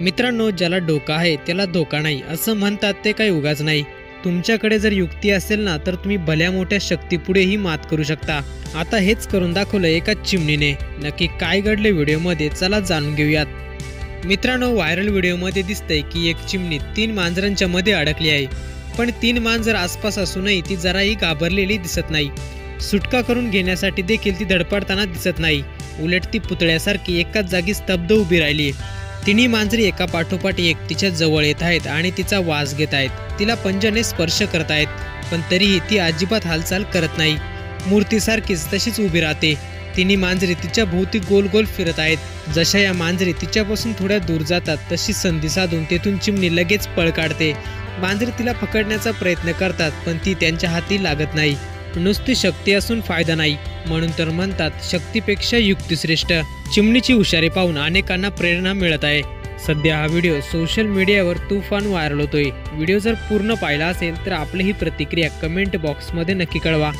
मित्रांनो, ज्याला डोकं आहे त्याला धोका नाही असं म्हणतात ते काही उगाच नाही। तुमच्याकडे जर युक्ती असेल ना तर तुम्ही भल्या मोठ्या शक्तीपुढेही मात करू शकता। आता हेच करून दाखवलं एका चिमणीने। नक्की काय घडले व्हिडिओमध्ये, चला जाणून घेऊयात। मित्रांनो, व्हायरल व्हिडिओमध्ये दिसतंय की एक चिमणी 3 मांजरांच्या मध्ये अडकली आहे, पण 3 मांजर आसपास असूनही ती जराही घाबरलेली दिसत नाही। सुटका करून घेण्यासाठी देखील ती धडपडताना दिसत नाही, उलट ती पुतळ्यासारखी एकाच जागी स्तब्ध उभी राहिली। तिन्ही मांजरी एका पाठोपाठ एक तिच्या जवळ येत आहेत आणि तिचा वास घेत आहेत, तिला पंजाने स्पर्श करत आहेत, पण तरीही ती अजिबात हालचाल करत नाही, मूर्तीसारखीच तशीच उभी राहते। तिन्ही मांजरी तिच्या भोवती गोल गोल फिरत आहेत। जशा या मांजरी तिच्यापासून थोड्या दूर जातात तशी संधी साधून तेथून चिमणी लगेच पळ काढते। मांजरी तिला पकडण्याचा प्रयत्न करतात, पण ती त्यांच्या हाती लागत नाही। नुसती शक्ती असून फायदा नाही, म्हणून तर म्हणतात शक्तीपेक्षा युक्ती श्रेष्ठ। चिमणीची हुशारी पाहून अनेकांना प्रेरणा मिळत आहे। सध्या हा व्हिडिओ सोशल मीडियावर तुफान व्हायरल होतोय। व्हिडिओ जर पूर्ण पाहिला असेल तर आपली ही प्रतिक्रिया कमेंट बॉक्समध्ये नक्की कळवा।